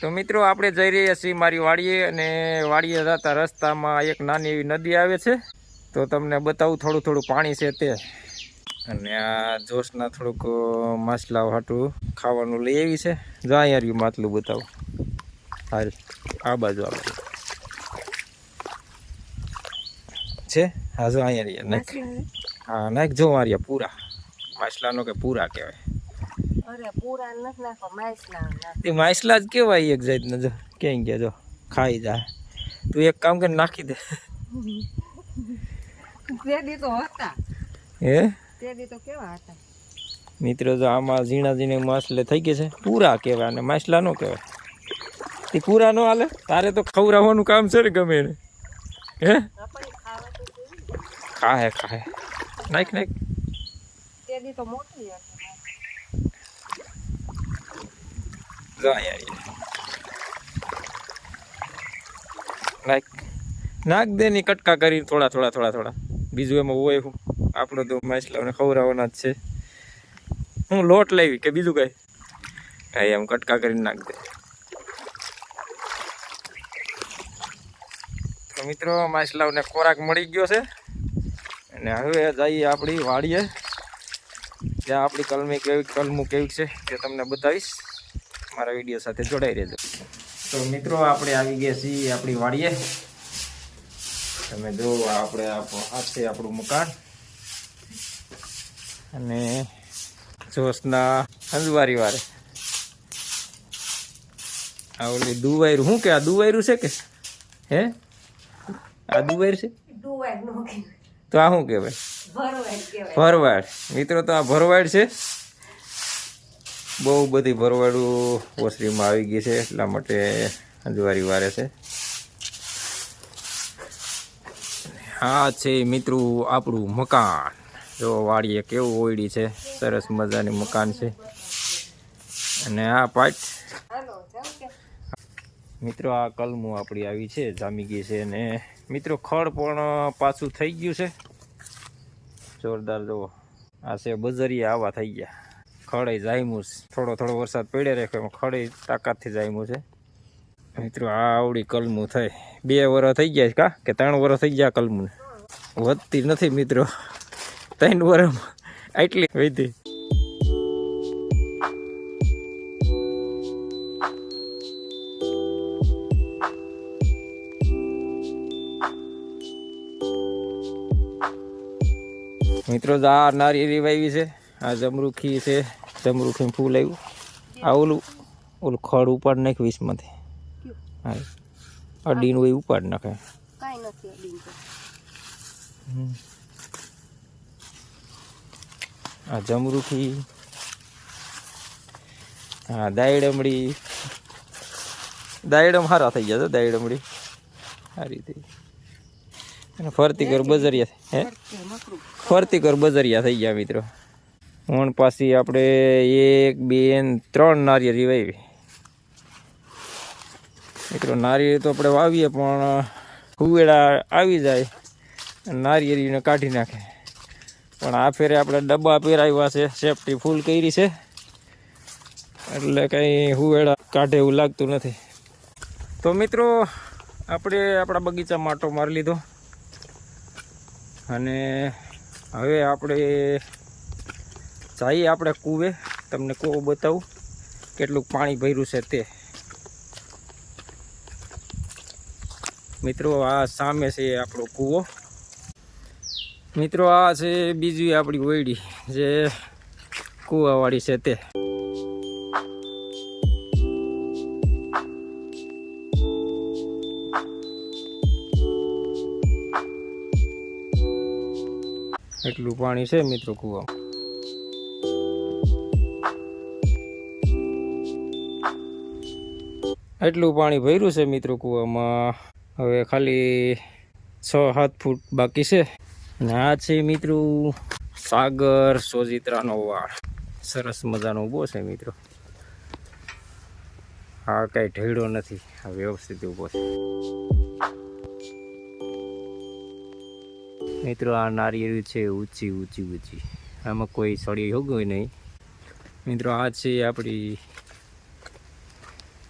તો મિત્રો આપણે જઈ રહ્યા છીએ મારી વાડીએ, અને વાડીએ જતા રસ્તામાં એક નાની એવી નદી આવે છે. તો તમને બતાવું, થોડું થોડું પાણી છે તે. અને આ જોશના થોડુંક માછલાઓ હાટું ખાવાનું લઈ આવી છે. જો અહીંયા રહ્યું માટલું બતાવું. હાલ આ બાજુ છે. હા જો અહીંયા રહ્યા નાખ. હા નાખ, જો માર્યા પૂરા માછલાનો કે પૂરા કહેવાય. માછલા જ કેવાય એક જાતને. જો ક્યાંય ગયા, જો ખાઈ જાય. તું એક કામ કરીને નાખી દે. હે મિત્રો, જો આમાં ઝીણા ઝીણા માછલે થઈ ગયા છે. પૂરા કહેવાય અને માછલા નો કહેવાય. તે પૂરા નો હાલે. તારે તો ખવડાવવાનું કામ છે ને ગમે એને. હે ખાહે ખાહે નાખ નાખ. નાખ દે ની કટકા કરી થોડા થોડા થોડા થોડા. બીજું એમાં હોય હું, આપણો તો માછલાઓને ખવડાવવાના જ છે. હું લોટ લાવી કે બીજું કઈ? હા એમ કટકા કરીને નાખ દે. તો મિત્રો, માછલાઓને ખોરાક મળી ગયો છે, અને હવે જઈએ આપણી વાડીએ. ત્યાં આપણી કલમું કેવી છે તે તમને બતાવીશ. મારા વિડીયો સાથે જોડાઈ રહેજો. તો મિત્રો, આપણે આવી ગયા છીએ આપણી વાડીએ. તમે જો આપણે આ છે આપણું મકાન, અને જોશના હંજવારી વારે આ ઓલી દુવાયરું. શું કે આ દુવાયરું છે કે હે? આ દુવાયર છે તો આ શું કહેવાય? ભરવાડ. મિત્રો, તો આ ભરવાડ છે. બહુ બધી ભરવાડું ઓસરીમાં આવી ગઈ છે, એટલા માટે હંજવારી વારે છે. હા છે મિત્રો આપણું મકાન. જો વાડીએ કેવું ઓયડી છે, સરસ મજાની મકાન છે. અને આ પાટ મિત્રો, આ કલમું આપણી આવી છે, જામી ગઈ છે. અને મિત્રો, ખડ પણ પાછું થઈ ગયું છે જોરદાર. જુઓ આ છે બજરિયા, આવા થઈ ગયા. ખડે જામ્યું. થોડો થોડો વરસાદ પડ્યા રાખે, ખડે તાકાતથી જામ્યું છે. મિત્રો, આ આવડી કલમું થઈ 2 વર્ષ થઈ ગયા કા કે 3 વર્ષ થઈ ગયા. કલમું વધતી નથી મિત્રો, 3 વર્ષમાં આટલી વધી. મિત્રો, આ નારિયેળી વાવી છે, આ જમરૂખી છે. જમરૂખી ફૂલ આવ્યું. આ ઓલું ખડ ઉપાડ નાખ 20 માંથી. હા અડીનું હોય ઉપાડ નાખે. આ જમરૂખી. હા દાયડમડી. દાયડમ સારા થઈ ગયા. દાયડમડી સારી થઈ. અને ફરતી કર બજરિયા. હે ફરતી કર બજરિયા થઈ ગયા મિત્રો. વણ પાછી આપણે 1 2 3 નારિયેળી વાવી. મિત્રો, નારિયેળી તો આપણે વાવીએ પણ હુવેડા આવી જાય, નારિયેળીને કાઢી નાખે. પણ આ ફેરે આપણે ડબ્બા પહેરાવ્યા છે, સેફટી ફૂલ કરી છે, એટલે કંઈ હુવેડા કાઢે એવું લાગતું નથી. તો મિત્રો, આપણે આપણા બગીચામાં માટો મારી લીધો, અને હવે આપણે જઈએ આપણે કૂવે. તમને કૂવો બતાવું કેટલું પાણી ભર્યું છે તે. મિત્રો, આ સામે છે આપણો કૂવો. મિત્રો, આ છે બીજી આપણી ઓયડી જે કૂવાવાળી છે તે. એટલું પાણી છે મિત્રો કૂવામાં. એટલું પાણી ભર્યું છે મિત્રો કૂવામાં. હવે ખાલી 6-7 ફૂટ બાકી છે. અને આ છે મિત્રો સાગર સોજિત્રાનો વાળ. સરસ મજાનો ઊભો છે મિત્રો. હા કઈ ઢેડો નથી, આ વ્યવસ્થિત ઊભો છે મિત્રો. આ નારિયેળી છે ઊંચી ઊંચી ઊંચી, આમાં કોઈ સળી હોગું નહીં મિત્રો. આ છે આપણી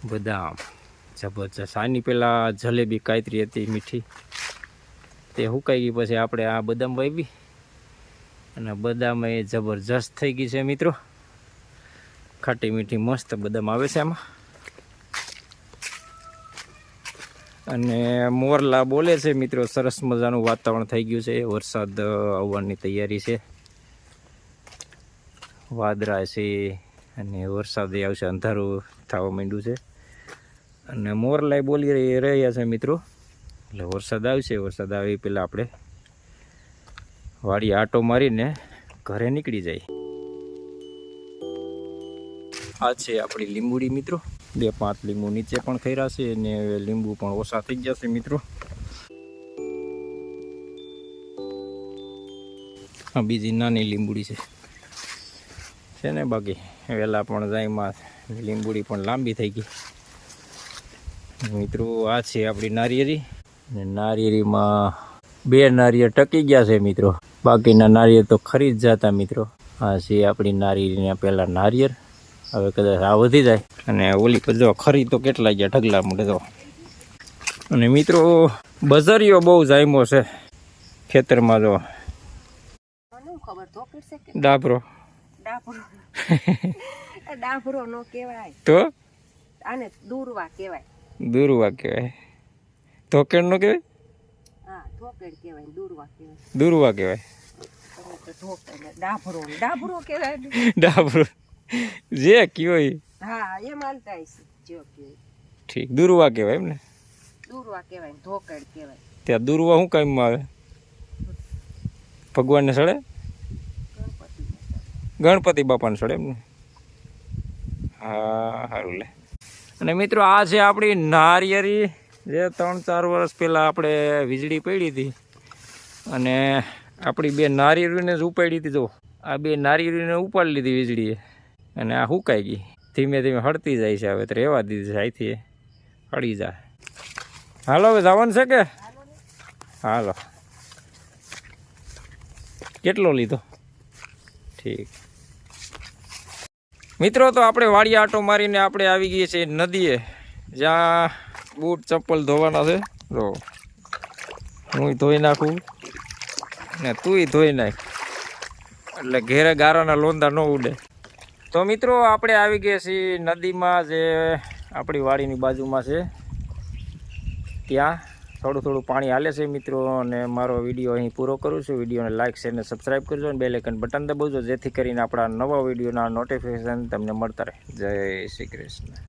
બદામ જબરજસ્ત. આની પહેલાં જલેબી કાતરી હતી મીઠી, તે સુકાઈ ગઈ. પછી આપણે આ બદામ વાવી અને બદામ એ જબરજસ્ત થઈ ગઈ છે મિત્રો. ખાટી મીઠી મસ્ત બદામ આવે છે આમાં. અને મોરલા બોલે છે મિત્રો. સરસ મજાનું વાતાવરણ થઈ ગયું છે. વરસાદ આવવાની તૈયારી છે. વાદળા છે અને વરસાદ આવશે. અંધારું થવા માંડ્યું છે અને મોરલાય બોલી રહ્યા છે મિત્રો. એટલે વરસાદ આવશે. વરસાદ આવે પહેલાં આપણે વાડી આટો મારીને ઘરે નીકળી જાય. આ છે આપણી લીંબુડી મિત્રો. 2-5 લીંબુ નીચે પણ ખર્યા છે અને લીંબુ પણ ઓછા થઈ ગયા છે મિત્રો. આ બીજી નાની લીંબુડી છે ને. બાકી વહેલા પણ જાયમાં લીંબુડી પણ લાંબી થઈ ગઈ મિત્રો. આ છે આપણી નારિયેરી. અને નારિયેરીમાં 2 નારિયેળ ટકી ગયા છે મિત્રો. બાકીના નારિયેળ તો ખરી જ જતા મિત્રો. આ છે આપણી નારિયેરીના પહેલાં નારિયેળ. હવે કદાચ આ વધી જાય અને ઓલી પર જો ખરી તો કેટલા ગયા ઢગલા મોઢે તો. અને મિત્રો બજરિયો બહુ જામ્યો છે ખેતરમાં. જો ડાબરો ડાભરો નો કહેવાય તો આને દૂરવા કહેવાય. દૂરવા કહેવાય. ધોકેડ નો કહેવાય. હા ધોકેડ કહેવાય, દૂરવા કહેવાય. દૂરવા કહેવાય. ડાભરો ડાભરો કહેવાય. ડાબરો જે કયો એ. હા એ માનતા છે જે કયો. ઠીક. દૂરવા કહેવાય એમ ને. દૂરવા કહેવાય, ધોકેડ કહેવાય. ત્યાં દૂરવા શું કામમાં આવે? ભગવાનને સડે. ગણપતિ બાપાને સડે એમ ને. હા સારું લે. અને મિત્રો આ છે આપણી નારિયેરી, જે 3-4 વર્ષ પહેલાં આપણે વીજળી પડી હતી અને આપણી 2 નારિયેરીને જ ઉપાડી હતી. જો આ 2 નારિયેરીને ઉપાડી લીધી વીજળીએ અને આ સુકાઈ ગઈ. ધીમે ધીમે હળતી જાય છે. હવે તો રહેવા દીધી છે. અહીંથી હળી જાય. હાલો હવે જવાનું છે કે? હાલો. કેટલો લીધો? ઠીક મિત્રો. તો આપણે વાડી આટો મારીને આપણે આવી ગઈએ છીએ નદીએ, જ્યાં બૂટ ચપ્પલ ધોવાના છે. જો હું ધોઈ નાખું ને તુંય ધોઈ નાખ, એટલે ઘેરે ગારાના લોંદા ન ઉડે. તો મિત્રો આપણે આવી ગયા છીએ નદીમાં, જે આપણી વાડીની બાજુમાં છે. ત્યાં થોડું પાણી હાલે છે મિત્રો. અને મારો વિડીયો અહીં પૂરો કરું છું. વિડીયોને લાઇક શેર અને સબસ્ક્રાઈબ કરજો અને બેલ આઇકન બટન દબાવજો, જેથી કરીને આપણા નવા વિડીયોના નોટિફિકેશન તમને મળતા રહે. જય શ્રી કૃષ્ણ.